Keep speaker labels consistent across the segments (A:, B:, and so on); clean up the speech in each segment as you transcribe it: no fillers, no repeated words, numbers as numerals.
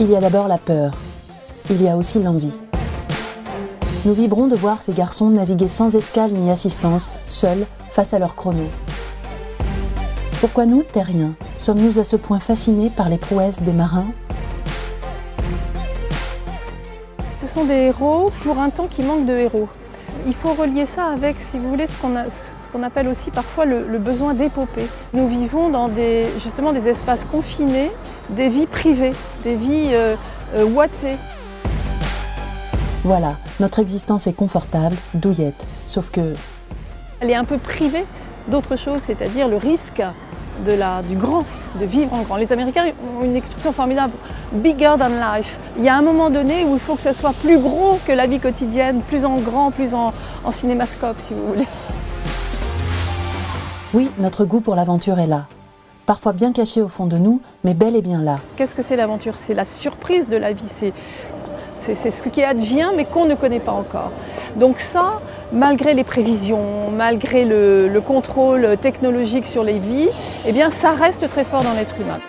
A: Il y a d'abord la peur. Il y a aussi l'envie. Nous vibrons de voir ces garçons naviguer sans escale ni assistance, seuls, face à leur chrono. Pourquoi nous, terriens, sommes-nous à ce point fascinés par les prouesses des marins?
B: Ce sont des héros pour un temps qui manque de héros. Il faut relier ça avec, si vous voulez, ce qu'on appelle aussi parfois le besoin d'épopée. Nous vivons dans justement des espaces confinés, des vies privées, des vies ouatées.
A: Voilà, notre existence est confortable, douillette, sauf que...
B: Elle est un peu privée d'autre chose, c'est-à-dire le risque du grand, de vivre en grand. Les Américains ont une expression formidable, bigger than life. Il y a un moment donné où il faut que ce soit plus gros que la vie quotidienne, plus en grand, plus en cinémascope, si vous voulez.
A: Oui, notre goût pour l'aventure est là. Parfois bien caché au fond de nous, mais bel et bien là.
B: Qu'est-ce que c'est l'aventure? C'est la surprise de la vie, c'est ce qui advient mais qu'on ne connaît pas encore. Donc ça, malgré les prévisions, malgré le contrôle technologique sur les vies, eh bien ça reste très fort dans l'être humain.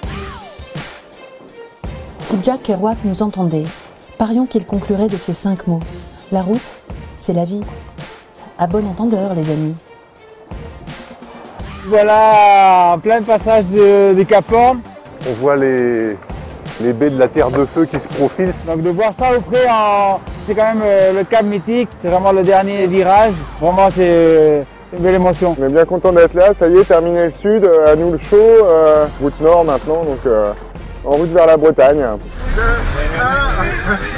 A: Si Jack Kerouac nous entendait, parions qu'il conclurait de ces 5 mots. La route, c'est la vie. À bon entendeur, les amis.
C: Voilà, en plein passage des Cap Horn.
D: On voit les baies de la Terre de Feu qui se profilent.
C: Donc de voir ça au près, c'est quand même le cap mythique, c'est vraiment le dernier virage. Vraiment c'est une belle émotion.
D: On est bien content d'être là, ça y est, terminé le sud, à nous le chaud, route nord maintenant, donc en route vers la Bretagne. 2, 1.